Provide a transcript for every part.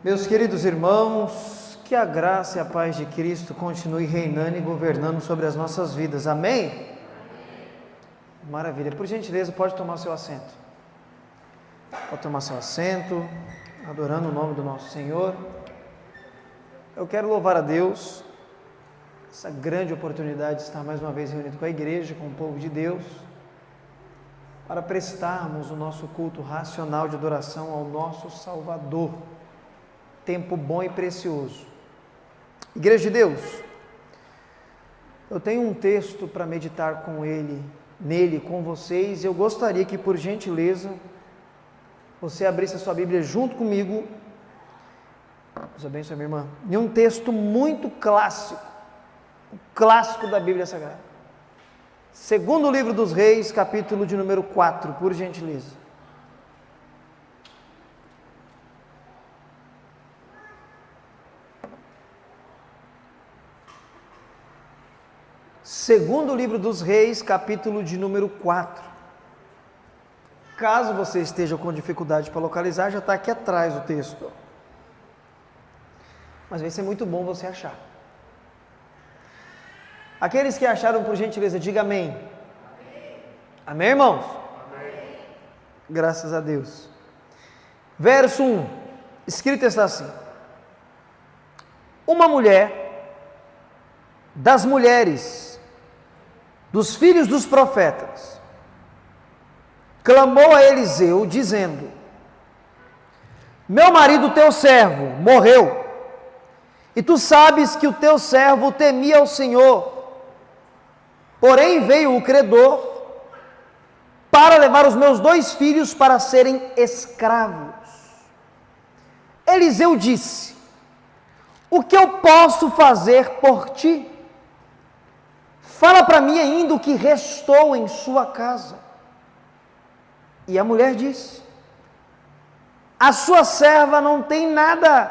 Meus queridos irmãos, que a graça e a paz de Cristo continue reinando e governando sobre as nossas vidas. Amém? Maravilha. Por gentileza, pode tomar seu assento. Pode tomar seu assento, adorando o nome do nosso Senhor. Eu quero louvar a Deus, essa grande oportunidade de estar mais uma vez reunido com a igreja, com o povo de Deus, para prestarmos o nosso culto racional de adoração ao nosso Salvador. Tempo bom e precioso. Igreja de Deus, eu tenho um texto para meditar nele com vocês. Eu gostaria que, por gentileza, você abrisse a sua Bíblia junto comigo. Deus abençoe, minha irmã. Em um texto muito clássico, um clássico da Bíblia Sagrada. Segundo livro dos Reis, capítulo de número 4, por gentileza. Segundo livro dos Reis, capítulo de número 4. Caso você esteja com dificuldade para localizar, já está aqui atrás o texto. Mas vai ser muito bom você achar. Aqueles que acharam, por gentileza, diga amém. Amém, amém, irmãos? Amém. Graças a Deus. Verso 1. Escrito está assim: uma mulher das mulheres dos filhos dos profetas clamou a Eliseu, dizendo: meu marido, teu servo, morreu, e tu sabes que o teu servo temia ao Senhor. Porém veio o credor para levar os meus 2 filhos para serem escravos. Eliseu disse: o que eu posso fazer por ti? Fala para mim ainda o que restou em sua casa. E a mulher disse: a sua serva não tem nada,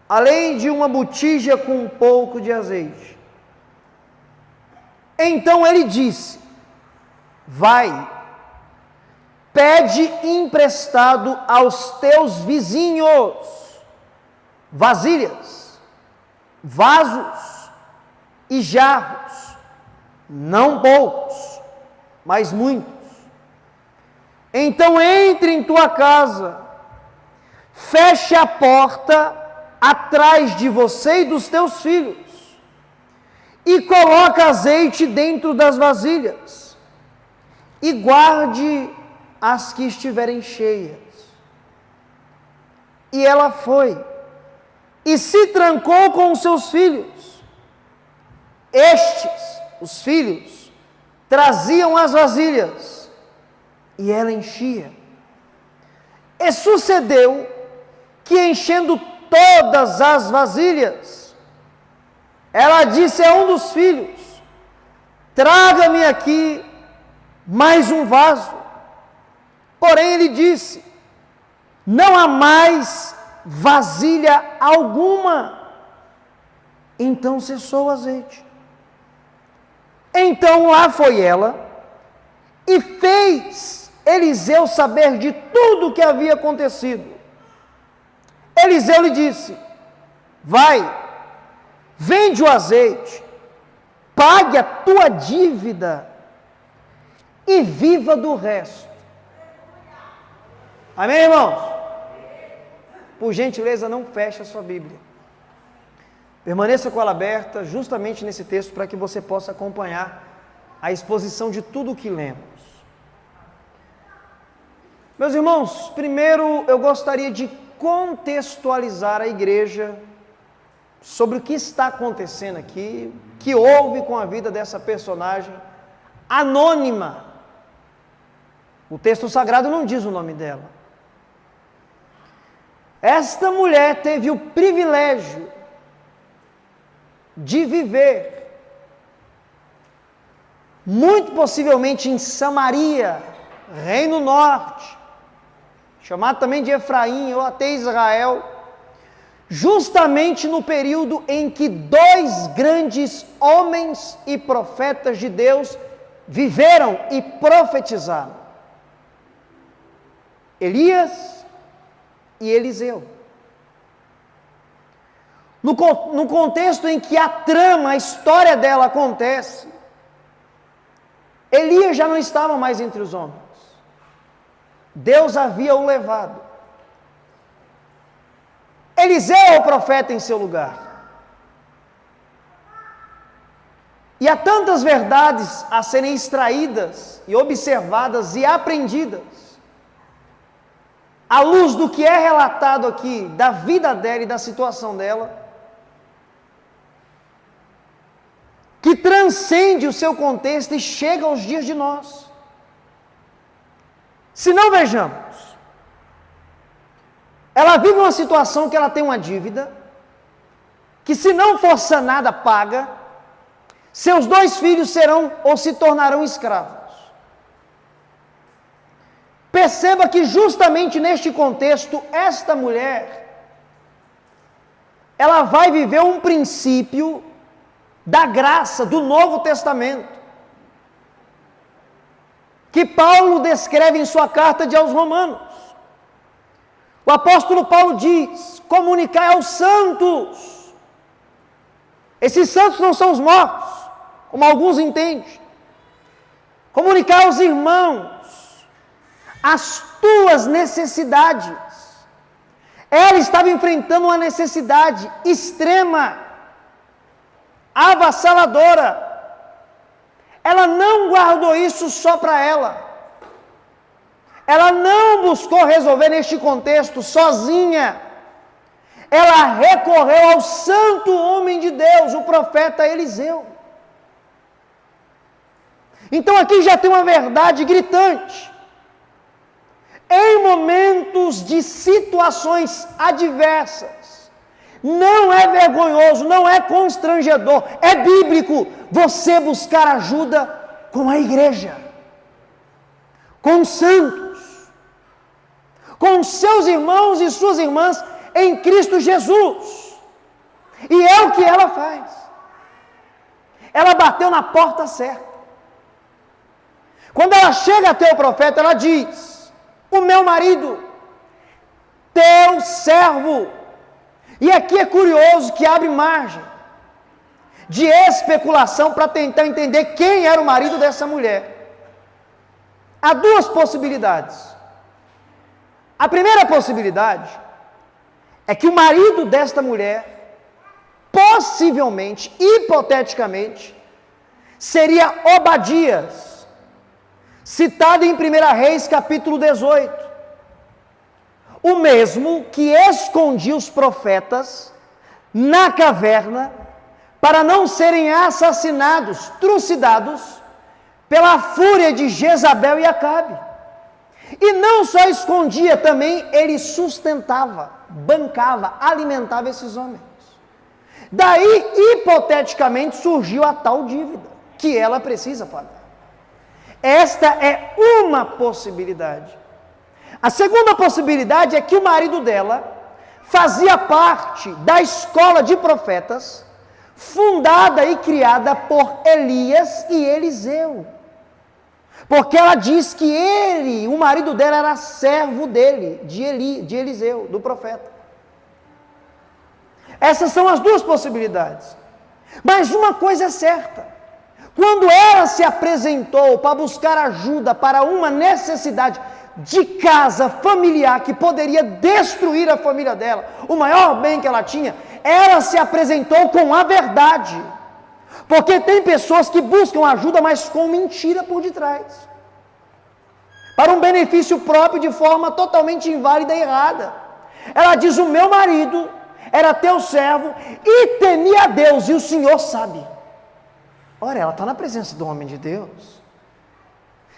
além de uma botija com um pouco de azeite. Então ele disse: vai, pede emprestado aos teus vizinhos vasilhas, vasos e jarros, não poucos, mas muitos. Então entre em tua casa, feche a porta atrás de você e dos teus filhos, e coloca azeite dentro das vasilhas, e guarde as que estiverem cheias. E ela foi, e se trancou com os seus filhos. Estes, os filhos, traziam as vasilhas, e ela enchia. E sucedeu que, enchendo todas as vasilhas, ela disse a um dos filhos: traga-me aqui mais um vaso. Porém ele disse: não há mais vasilha alguma. Então cessou o azeite. Então lá foi ela e fez Eliseu saber de tudo o que havia acontecido. Eliseu lhe disse: vai, vende o azeite, pague a tua dívida e viva do resto. Amém, irmãos? Por gentileza, não feche a sua Bíblia. Permaneça com ela aberta justamente nesse texto para que você possa acompanhar a exposição de tudo o que lemos. Meus irmãos, primeiro eu gostaria de contextualizar a igreja sobre o que está acontecendo aqui, que houve com a vida dessa personagem anônima. O texto sagrado não diz o nome dela. Esta mulher teve o privilégio de viver, muito possivelmente em Samaria, Reino Norte, chamado também de Efraim ou até Israel, justamente no período em que 2 grandes homens e profetas de Deus viveram e profetizaram: Elias e Eliseu. no contexto em que a trama, a história dela acontece, Elias já não estava mais entre os homens. Deus havia o levado. Eliseu é o profeta em seu lugar. E há tantas verdades a serem extraídas e observadas e aprendidas, à luz do que é relatado aqui, da vida dela e da situação dela, que transcende o seu contexto e chega aos dias de nós. Se não, vejamos, ela vive uma situação que ela tem uma dívida, que se não for sanada, paga, seus 2 filhos serão ou se tornarão escravos. Perceba que justamente neste contexto, esta mulher, ela vai viver um princípio da graça do Novo Testamento, que Paulo descreve em sua carta aos Romanos. O apóstolo Paulo diz: comunicai aos santos. Esses santos não são os mortos, como alguns entendem. Comunicar aos irmãos as tuas necessidades. Ela estava enfrentando uma necessidade extrema, avassaladora. Ela não guardou isso só para ela. Ela não buscou resolver neste contexto sozinha. Ela recorreu ao santo homem de Deus, o profeta Eliseu. Então aqui já tem uma verdade gritante. Em momentos de situações adversas, não é vergonhoso, não é constrangedor, é bíblico você buscar ajuda com a igreja, com os santos, com seus irmãos e suas irmãs em Cristo Jesus. E é o que ela faz. Ela bateu na porta certa. Quando ela chega até o profeta, ela diz: o meu marido, teu servo. E aqui é curioso que abre margem de especulação para tentar entender quem era o marido dessa mulher. Há 2 possibilidades. A primeira possibilidade é que o marido desta mulher, possivelmente, hipoteticamente, seria Obadias, citado em 1 Reis, capítulo 18. O mesmo que escondia os profetas na caverna para não serem assassinados, trucidados, pela fúria de Jezabel e Acabe. E não só escondia, também ele sustentava, bancava, alimentava esses homens. Daí, hipoteticamente, surgiu a tal dívida, que ela precisa pagar. Esta é uma possibilidade. A segunda possibilidade é que o marido dela fazia parte da escola de profetas, fundada e criada por Elias e Eliseu. Porque ela diz que ele, o marido dela, era servo dele, de Eliseu, do profeta. Essas são as 2 possibilidades. Mas uma coisa é certa: quando ela se apresentou para buscar ajuda para uma necessidade de casa familiar que poderia destruir a família dela, o maior bem que ela tinha, ela se apresentou com a verdade. Porque tem pessoas que buscam ajuda, mas com mentira por detrás, para um benefício próprio, de forma totalmente inválida e errada. Ela diz: o meu marido era teu servo e temia a Deus, e o Senhor sabe. Ora, ela está na presença do homem de Deus.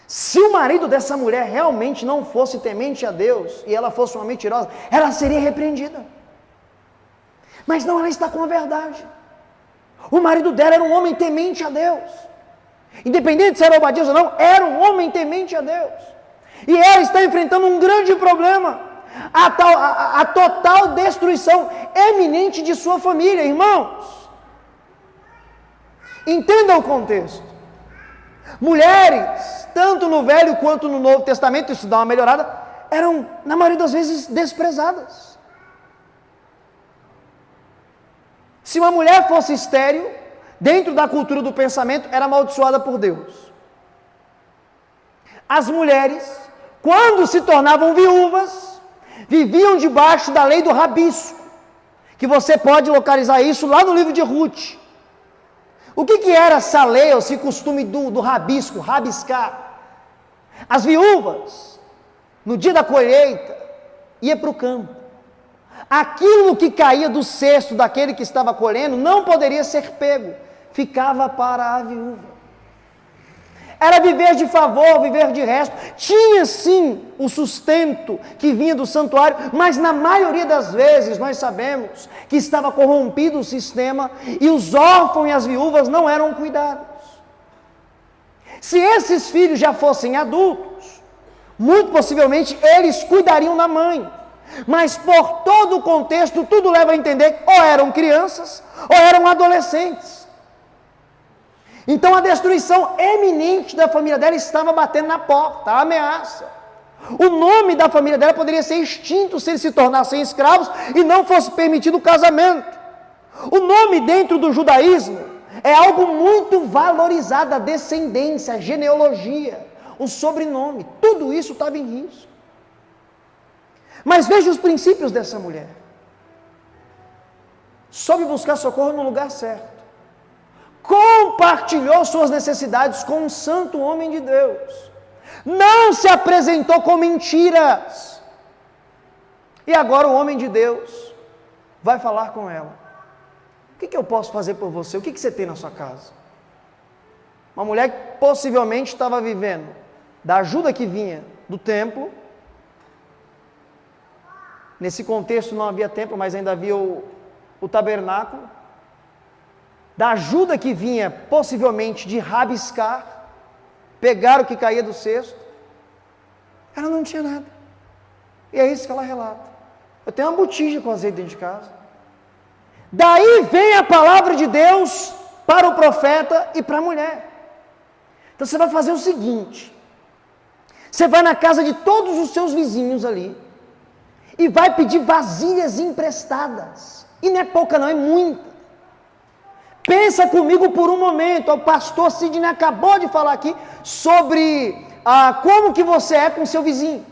Se o marido dessa mulher realmente não fosse temente a Deus, e ela fosse uma mentirosa, ela seria repreendida. Mas não, ela está com a verdade. O marido dela era um homem temente a Deus. Independente se era Obadias ou não, era um homem temente a Deus. E ela está enfrentando um grande problema: a total destruição eminente de sua família. Irmãos, entenda o contexto. Mulheres, tanto no Velho quanto no Novo Testamento, isso dá uma melhorada, eram, na maioria das vezes, desprezadas. Se uma mulher fosse estéril, dentro da cultura do pensamento, era amaldiçoada por Deus. As mulheres, quando se tornavam viúvas, viviam debaixo da lei do rabisco, que você pode localizar isso lá no livro de Ruth. O que era essa lei, ou esse costume do rabisco, rabiscar? As viúvas, no dia da colheita, iam para o campo. Aquilo que caía do cesto daquele que estava colhendo não poderia ser pego, ficava para a viúva. Era viver de favor, viver de resto. Tinha sim o sustento que vinha do santuário, mas na maioria das vezes nós sabemos que estava corrompido o sistema e os órfãos e as viúvas não eram cuidados. Se esses filhos já fossem adultos, muito possivelmente eles cuidariam da mãe. Mas por todo o contexto, tudo leva a entender que ou eram crianças ou eram adolescentes. Então a destruição eminente da família dela estava batendo na porta, a ameaça. O nome da família dela poderia ser extinto se eles se tornassem escravos e não fosse permitido o casamento. O nome dentro do judaísmo é algo muito valorizado, a descendência, a genealogia, o sobrenome, tudo isso estava em risco. Mas veja os princípios dessa mulher. Soube buscar socorro no lugar certo. Compartilhou suas necessidades com um santo homem de Deus. Não se apresentou com mentiras. E agora o homem de Deus vai falar com ela. O que eu posso fazer por você? O que você tem na sua casa? Uma mulher que possivelmente estava vivendo da ajuda que vinha do templo. Nesse contexto não havia templo, mas ainda havia o tabernáculo. Da ajuda que vinha possivelmente de rabiscar, pegar o que caía do cesto. Ela não tinha nada. E é isso que ela relata. Eu tenho uma botija com azeite dentro de casa. Daí vem a palavra de Deus para o profeta e para a mulher. Então você vai fazer o seguinte. Você vai na casa de todos os seus vizinhos ali. E vai pedir vasilhas emprestadas. E não é pouca não, é muita. Pensa comigo por um momento. O pastor Sidney acabou de falar aqui sobre como que você é com seu vizinho.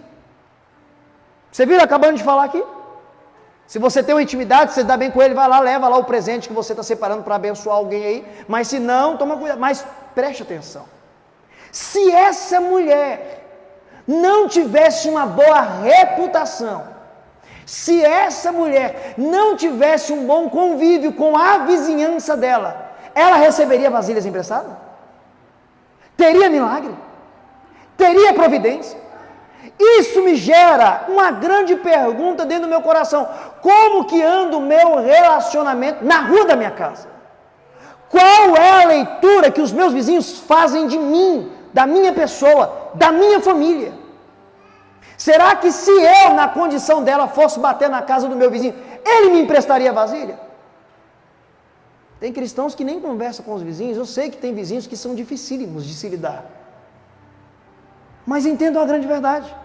Você viu ele acabando de falar aqui? Se você tem uma intimidade, você dá bem com ele, vai lá, leva lá o presente que você está separando para abençoar alguém aí. Mas se não, toma cuidado. Mas preste atenção. Se essa mulher não tivesse uma boa reputação, se essa mulher não tivesse um bom convívio com a vizinhança dela, ela receberia vasilhas emprestadas? Teria milagre? Teria providência? Isso me gera uma grande pergunta dentro do meu coração. Como que anda o meu relacionamento na rua da minha casa? Qual é a leitura que os meus vizinhos fazem de mim, da minha pessoa, da minha família? Será que se eu, na condição dela, fosse bater na casa do meu vizinho, ele me emprestaria vasilha? Tem cristãos que nem conversam com os vizinhos. Eu sei que tem vizinhos que são dificílimos de se lidar. Mas entendo a grande verdade.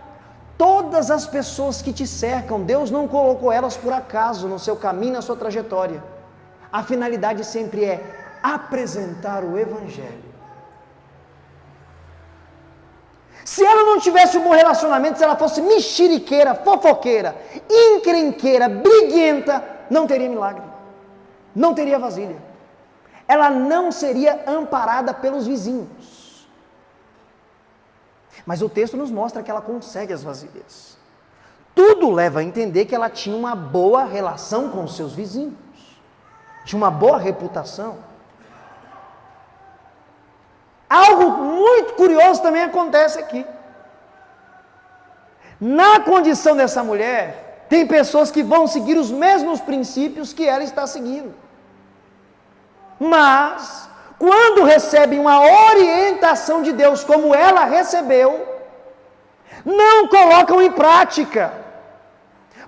Todas as pessoas que te cercam, Deus não colocou elas por acaso no seu caminho, na sua trajetória. A finalidade sempre é apresentar o Evangelho. Se ela não tivesse um bom relacionamento, se ela fosse mexeriqueira, fofoqueira, encrenqueira, briguenta, não teria milagre, não teria vasilha. Ela não seria amparada pelos vizinhos. Mas o texto nos mostra que ela consegue as vasilhas. Tudo leva a entender que ela tinha uma boa relação com os seus vizinhos, tinha uma boa reputação. Algo muito curioso também acontece aqui. Na condição dessa mulher, tem pessoas que vão seguir os mesmos princípios que ela está seguindo. Mas, quando recebem uma orientação de Deus como ela recebeu, não colocam em prática.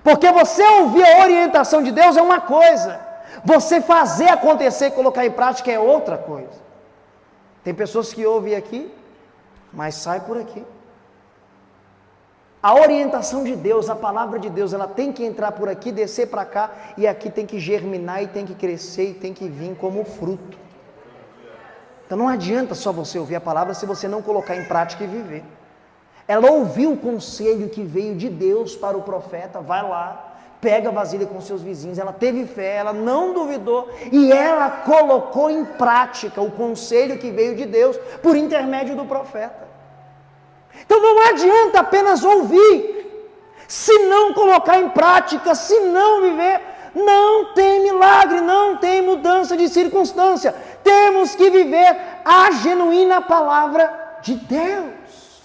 Porque você ouvir a orientação de Deus é uma coisa, você fazer acontecer e colocar em prática é outra coisa. Tem pessoas que ouvem aqui, mas saem por aqui. A orientação de Deus, a palavra de Deus, ela tem que entrar por aqui, descer para cá, e aqui tem que germinar, e tem que crescer, e tem que vir como fruto. Então não adianta só você ouvir a palavra se você não colocar em prática e viver. Ela ouviu o conselho que veio de Deus para o profeta, vai lá, pega a vasilha com seus vizinhos, ela teve fé, ela não duvidou, e ela colocou em prática o conselho que veio de Deus por intermédio do profeta. Então não adianta apenas ouvir, se não colocar em prática, se não viver, não tem milagre, não tem mudança de circunstância. Temos que viver a genuína palavra de Deus.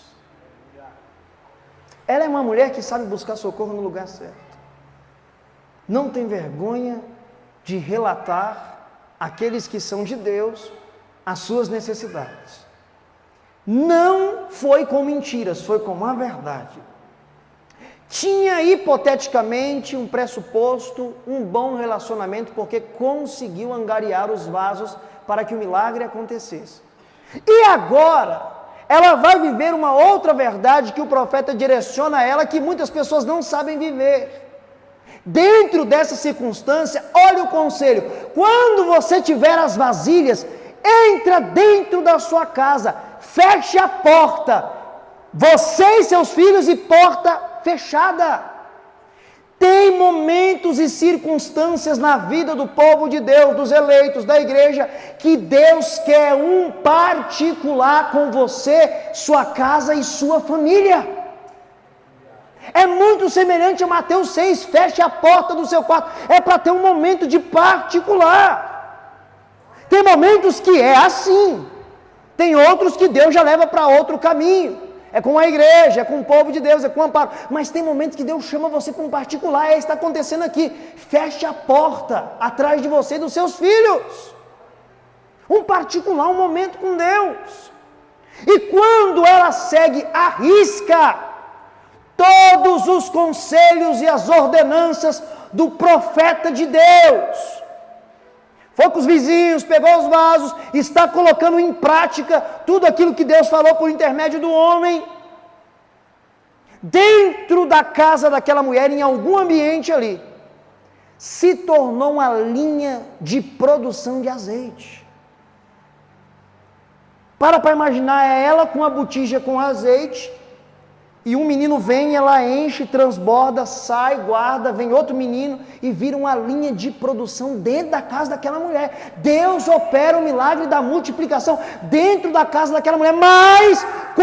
Ela é uma mulher que sabe buscar socorro no lugar certo. Não tem vergonha de relatar àqueles que são de Deus as suas necessidades. Não foi com mentiras, foi com a verdade. Tinha hipoteticamente um pressuposto, um bom relacionamento, porque conseguiu angariar os vasos para que o milagre acontecesse. E agora, ela vai viver uma outra verdade que o profeta direciona a ela, que muitas pessoas não sabem viver. Dentro dessa circunstância, olha o conselho: quando você tiver as vasilhas, entra dentro da sua casa, feche a porta, você e seus filhos, e porta fechada. Tem momentos e circunstâncias na vida do povo de Deus, dos eleitos, da igreja, que Deus quer um particular com você, sua casa e sua família. É muito semelhante a Mateus 6, feche a porta do seu quarto, é para ter um momento de particular. Tem momentos que é assim, tem outros que Deus já leva para outro caminho, é com a igreja, é com o povo de Deus, é com o amparo, mas tem momentos que Deus chama você para um particular, está acontecendo aqui, feche a porta atrás de você e dos seus filhos, um particular, um momento com Deus. E quando ela segue à risca todos os conselhos e as ordenanças do profeta de Deus, foi com os vizinhos, pegou os vasos, está colocando em prática tudo aquilo que Deus falou por intermédio do homem, dentro da casa daquela mulher, em algum ambiente ali, se tornou uma linha de produção de azeite. Para imaginar, é ela com a botija com azeite, e um menino vem, ela enche, transborda, sai, guarda, vem outro menino e vira uma linha de produção dentro da casa daquela mulher. Deus opera o milagre da multiplicação dentro da casa daquela mulher, mas com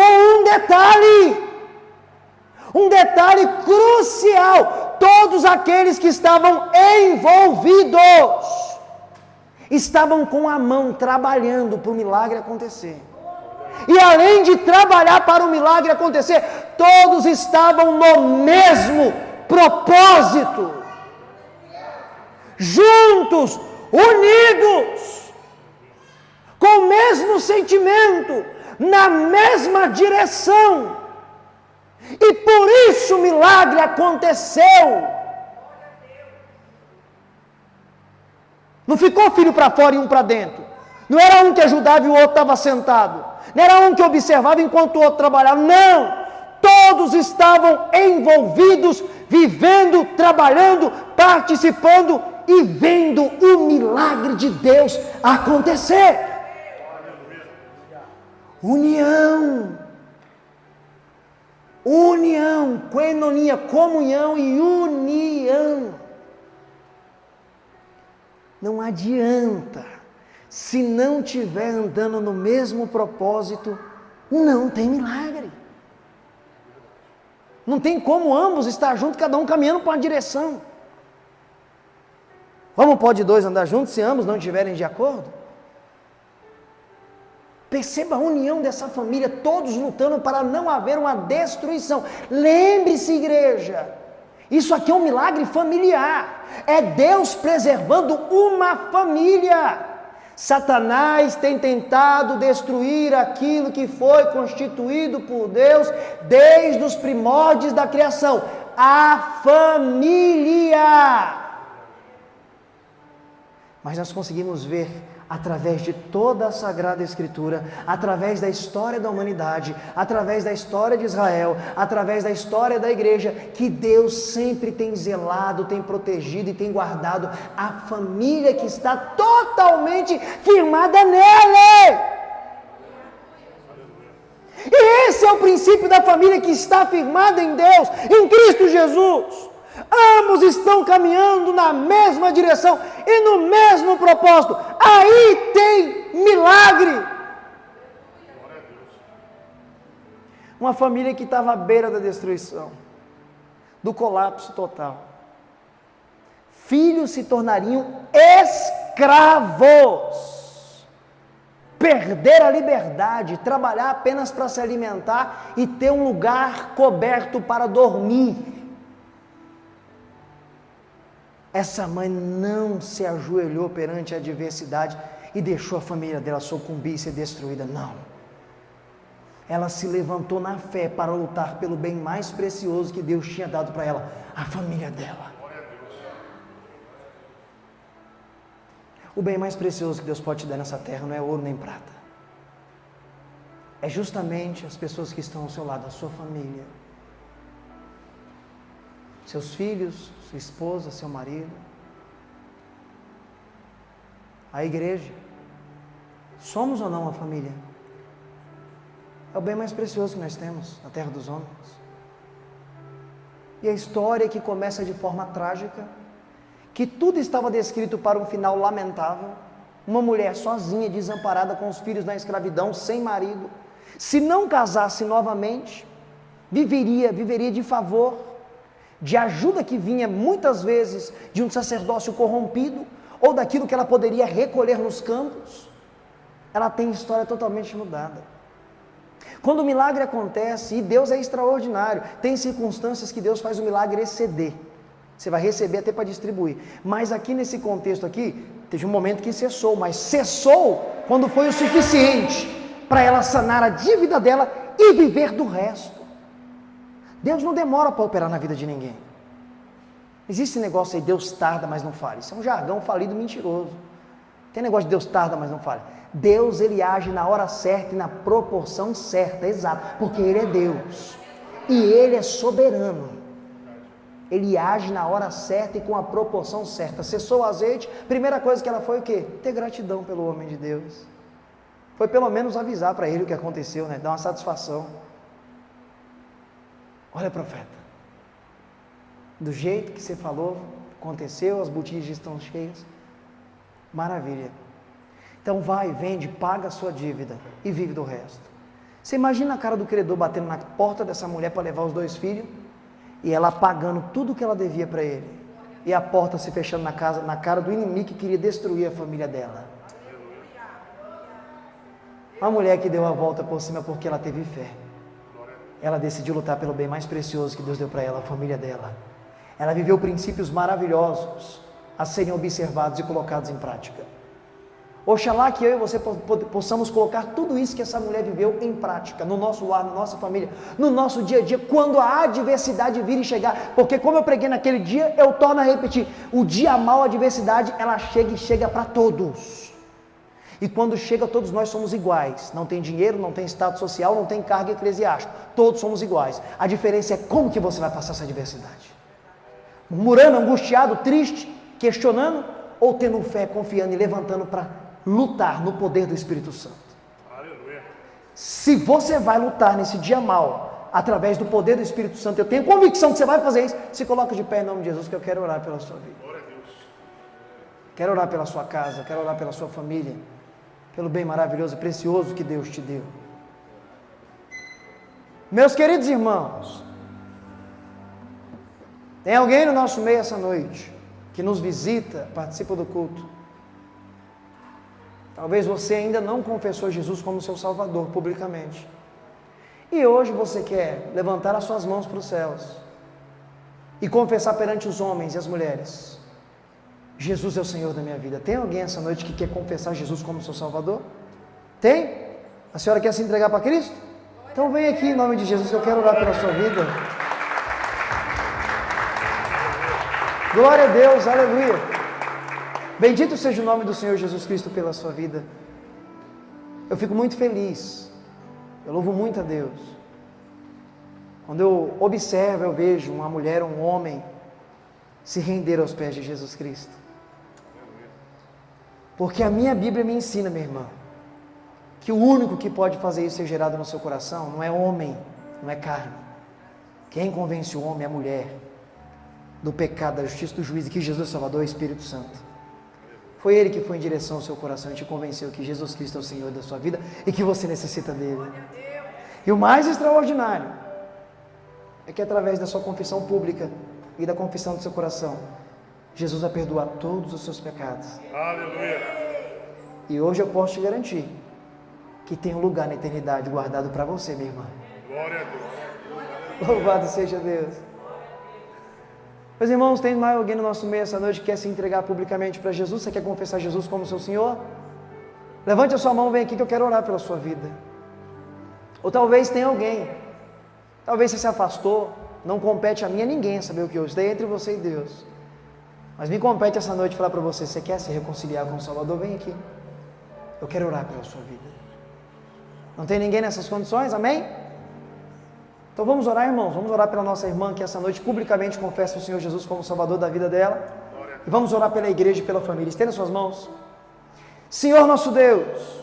um detalhe crucial: todos aqueles que estavam envolvidos estavam com a mão trabalhando para o milagre acontecer. E além de trabalhar para o milagre acontecer, todos estavam no mesmo propósito, juntos, unidos, com o mesmo sentimento, na mesma direção. E por isso o milagre aconteceu. Não ficou filho para fora e um para dentro. Não era um que ajudava e o outro estava sentado. Não era um que observava enquanto o outro trabalhava. Não! Todos estavam envolvidos, vivendo, trabalhando, participando e vendo o milagre de Deus acontecer. União, koinonia, comunhão e união. Não adianta. Se não estiver andando no mesmo propósito, não tem milagre. Não tem como ambos estar juntos, cada um caminhando para uma direção. Como pode dois andar juntos se ambos não estiverem de acordo? Perceba a união dessa família, todos lutando para não haver uma destruição. Lembre-se, igreja, isso aqui é um milagre familiar. É Deus preservando uma família. Satanás tem tentado destruir aquilo que foi constituído por Deus desde os primórdios da criação, a família. Mas nós conseguimos ver através de toda a Sagrada Escritura, através da história da humanidade, através da história de Israel, através da história da igreja, que Deus sempre tem zelado, tem protegido e tem guardado a família que está totalmente firmada nele. E esse é o princípio da família que está firmada em Deus, em Cristo Jesus. Ambos estão caminhando na mesma direção e no mesmo propósito. Aí tem milagre. Uma família que estava à beira da destruição, do colapso total. Filhos se tornariam escravos. Perder a liberdade, trabalhar apenas para se alimentar e ter um lugar coberto para dormir. Essa mãe não se ajoelhou perante a adversidade e deixou a família dela sucumbir e ser destruída, não. Ela se levantou na fé para lutar pelo bem mais precioso que Deus tinha dado para ela, a família dela. O bem mais precioso que Deus pode te dar nessa terra não é ouro nem prata. É justamente as pessoas que estão ao seu lado, a sua família. Seus filhos, sua esposa, seu marido, a igreja. Somos ou não uma família? É o bem mais precioso que nós temos na terra dos homens. E a história que começa de forma trágica, que tudo estava descrito para um final lamentável, uma mulher sozinha, desamparada com os filhos na escravidão, sem marido, se não casasse novamente, viveria de favor, de ajuda que vinha muitas vezes de um sacerdócio corrompido, ou daquilo que ela poderia recolher nos campos. Ela tem história totalmente mudada. Quando o milagre acontece, e Deus é extraordinário, tem circunstâncias que Deus faz o milagre exceder. Você vai receber até para distribuir. Mas aqui nesse contexto aqui, teve um momento que cessou, mas cessou quando foi o suficiente para ela sanar a dívida dela e viver do resto. Deus não demora para operar na vida de ninguém. Existe negócio aí, Deus tarda, mas não falha. Isso é um jargão falido mentiroso. Tem negócio de Deus tarda, mas não falha. Deus, ele age na hora certa e na proporção certa, exato, porque ele é Deus. E ele é soberano. Ele age na hora certa e com a proporção certa. Cessou o azeite, primeira coisa que ela foi o quê? Ter gratidão pelo homem de Deus. Foi pelo menos avisar para ele o que aconteceu, né? Dar uma satisfação. Olha, profeta, do jeito que você falou, aconteceu, as botijas estão cheias, maravilha. Então vai, vende, paga a sua dívida e vive do resto. Você imagina a cara do credor batendo na porta dessa mulher para levar os 2 filhos, e ela pagando tudo que ela devia para ele, e a porta se fechando na cara do inimigo que queria destruir a família dela. A mulher que deu a volta por cima porque ela teve fé. Ela decidiu lutar pelo bem mais precioso que Deus deu para ela, a família dela. Ela viveu princípios maravilhosos a serem observados e colocados em prática. Oxalá que eu e você possamos colocar tudo isso que essa mulher viveu em prática, no nosso lar, na nossa família, no nosso dia a dia, quando a adversidade vir e chegar. Porque como eu preguei naquele dia, eu torno a repetir, o dia mau, a adversidade, ela chega e chega para todos. E quando chega, todos nós somos iguais. Não tem dinheiro, não tem status social, não tem cargo eclesiástico. Todos somos iguais. A diferença é como que você vai passar essa adversidade. Murmurando, angustiado, triste, questionando, ou tendo fé, confiando e levantando para lutar no poder do Espírito Santo. Aleluia. Se você vai lutar nesse dia mau, através do poder do Espírito Santo, eu tenho convicção que você vai fazer isso, se coloca de pé em nome de Jesus, que eu quero orar pela sua vida. Quero orar pela sua casa, quero orar pela sua família, pelo bem maravilhoso e precioso que Deus te deu. Meus queridos irmãos, tem alguém no nosso meio essa noite, que nos visita, participa do culto. Talvez você ainda não confessou Jesus como seu Salvador publicamente. E hoje você quer levantar as suas mãos para os céus e confessar perante os homens e as mulheres: Jesus é o Senhor da minha vida. Tem alguém essa noite que quer confessar Jesus como seu Salvador? Tem? A senhora quer se entregar para Cristo? Então vem aqui em nome de Jesus, que eu quero orar pela sua vida. Glória a Deus, aleluia. Bendito seja o nome do Senhor Jesus Cristo pela sua vida. Eu fico muito feliz, eu louvo muito a Deus. Quando eu observo, eu vejo uma mulher, um homem se render aos pés de Jesus Cristo. Porque a minha Bíblia me ensina, minha irmã, que o único que pode fazer isso ser gerado no seu coração não é homem, não é carne. Quem convence o homem é a mulher do pecado, da justiça, do juízo, e que Jesus é o Salvador é o Espírito Santo. Foi Ele que foi em direção ao seu coração e te convenceu que Jesus Cristo é o Senhor da sua vida e que você necessita dEle. E o mais extraordinário é que através da sua confissão pública e da confissão do seu coração, Jesus vai perdoar todos os seus pecados. Aleluia. E hoje eu posso te garantir que tem um lugar na eternidade guardado para você, minha irmã. Glória a Deus. Louvado seja Deus. Meus irmãos, tem mais alguém no nosso meio essa noite que quer se entregar publicamente para Jesus? Você quer confessar Jesus como seu Senhor? Levante a sua mão, vem aqui que eu quero orar pela sua vida. Ou talvez tenha alguém, talvez você se afastou, não compete a mim a ninguém saber o que eu estou entre você e Deus. Mas me compete essa noite falar para você, você quer se reconciliar com o Salvador? Vem aqui. Eu quero orar pela sua vida. Não tem ninguém nessas condições? Amém? Então vamos orar, irmãos. Vamos orar pela nossa irmã que essa noite publicamente confessa o Senhor Jesus como Salvador da vida dela. E vamos orar pela igreja e pela família. Estenda suas mãos. Senhor nosso Deus,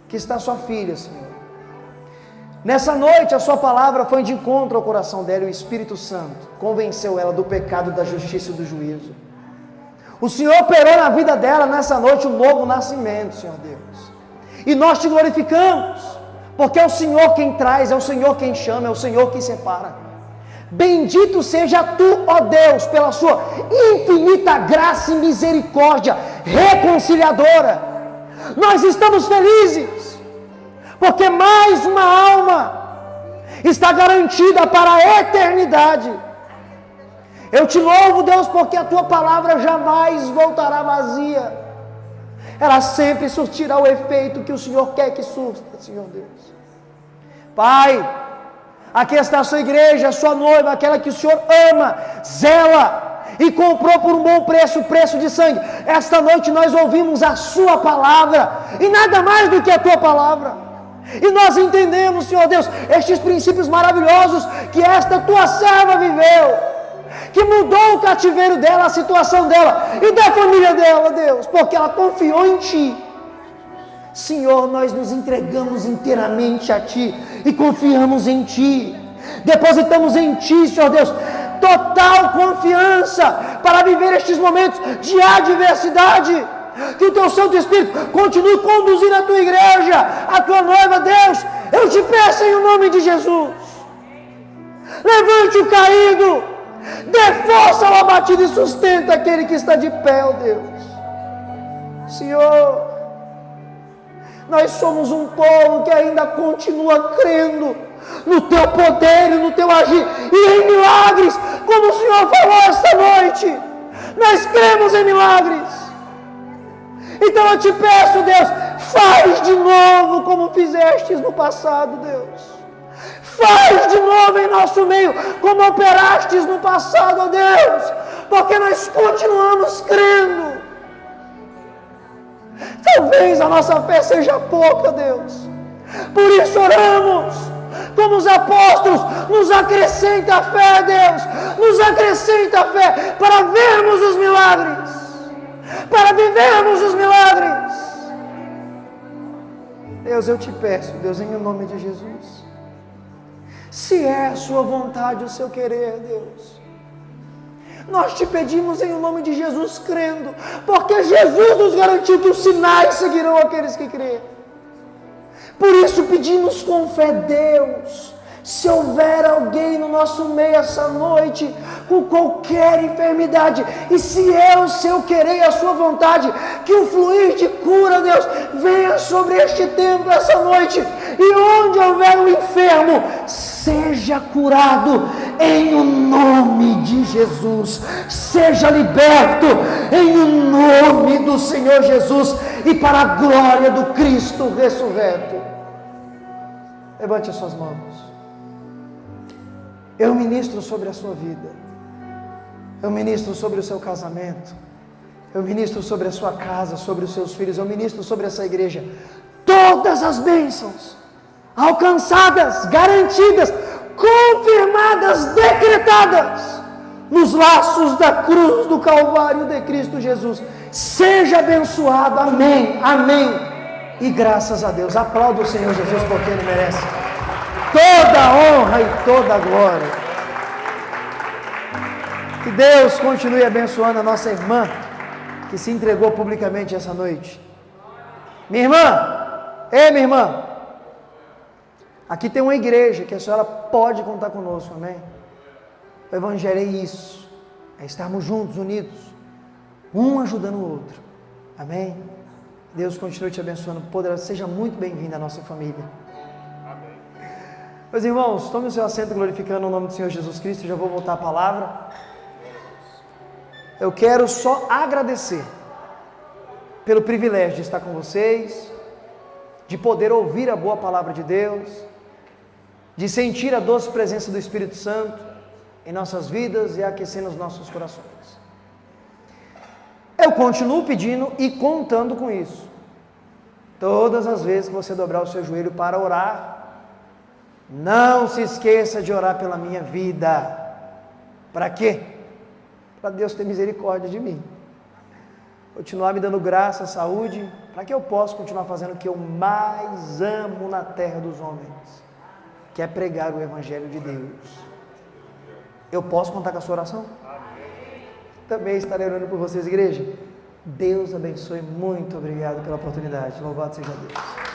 que está sua filha, Senhor. Nessa noite a sua palavra foi de encontro ao coração dela e o Espírito Santo convenceu ela do pecado, da justiça e do juízo. O Senhor operou na vida dela nessa noite um novo nascimento, Senhor Deus. E nós te glorificamos, porque é o Senhor quem traz, é o Senhor quem chama, é o Senhor quem separa. Bendito seja tu, ó Deus, pela sua infinita graça e misericórdia reconciliadora. Nós estamos felizes, porque mais uma alma está garantida para a eternidade. Eu te louvo, Deus, porque a tua palavra jamais voltará vazia. Ela sempre surtirá o efeito que o Senhor quer que surta, Senhor Deus. Pai, aqui está a sua igreja, a sua noiva, aquela que o Senhor ama, zela e comprou por um bom preço, preço de sangue. Esta noite nós ouvimos a sua palavra e nada mais do que a tua palavra. E nós entendemos, Senhor Deus, estes princípios maravilhosos que esta tua serva viveu, que mudou o cativeiro dela, a situação dela e da família dela, Deus, porque ela confiou em Ti. Senhor, nós nos entregamos inteiramente a Ti e confiamos em Ti. Depositamos em Ti, Senhor Deus, total confiança para viver estes momentos de adversidade. Que o Teu Santo Espírito continue conduzindo a Tua igreja, a Tua noiva, Deus. Eu te peço em nome de Jesus. Levante o caído, dê força ao abatido e sustenta aquele que está de pé, ó Deus. Senhor, nós somos um povo que ainda continua crendo no Teu poder e no Teu agir e em milagres, como o Senhor falou esta noite. Nós cremos em milagres. Então eu te peço, Deus, faz de novo como fizestes no passado, Deus. Faz de novo em nosso meio como operastes no passado, ó Deus, porque nós continuamos crendo. Talvez a nossa fé seja pouca, Deus. Por isso oramos, como os apóstolos, nos acrescenta a fé, Deus. Nos acrescenta a fé para vermos os milagres, para vivermos os milagres. Deus, eu te peço, Deus, em nome de Jesus, se é a sua vontade, o seu querer, Deus, nós te pedimos em nome de Jesus, crendo, porque Jesus nos garantiu que os sinais seguirão aqueles que crêem. Por isso pedimos com fé, Deus, se houver alguém no nosso meio essa noite com qualquer enfermidade, e se é o seu querer e a sua vontade, que o fluir de cura, Deus, venha sobre este templo essa noite, e onde houver um enfermo, seja curado em o nome de Jesus, seja liberto em o nome do Senhor Jesus, e para a glória do Cristo ressurreto. Levante as suas mãos. Eu ministro sobre a sua vida, eu ministro sobre o seu casamento, Eu ministro sobre a sua casa, sobre os seus filhos, eu ministro sobre essa igreja. Todas as bênçãos alcançadas, garantidas, confirmadas, decretadas nos laços da cruz do Calvário de Cristo Jesus. Seja abençoado, amém, amém. E graças a Deus, aplauda o Senhor Jesus porque Ele merece toda a honra e toda a glória. Que Deus continue abençoando a nossa irmã que se entregou publicamente essa noite. Minha irmã, aqui tem uma igreja que a senhora pode contar conosco, amém? O Evangelho é isso, é estarmos juntos, unidos, um ajudando o outro, amém? Deus continue te abençoando, poderoso, seja muito bem-vindo à nossa família. Amém. Meus irmãos, tome o seu assento glorificando o nome do Senhor Jesus Cristo, eu já vou voltar a palavra. Eu quero só agradecer pelo privilégio de estar com vocês, de poder ouvir a boa palavra de Deus, de sentir a doce presença do Espírito Santo em nossas vidas e aquecendo os nossos corações. Eu continuo pedindo e contando com isso. Todas as vezes que você dobrar o seu joelho para orar, não se esqueça de orar pela minha vida. Para quê? Para Deus ter misericórdia de mim. Continuar me dando graça, saúde, para que eu possa continuar fazendo o que eu mais amo na terra dos homens, que é pregar o Evangelho de Deus. Eu posso contar com a sua oração? Também estarei orando por vocês, igreja. Deus abençoe, muito obrigado pela oportunidade. Louvado seja Deus.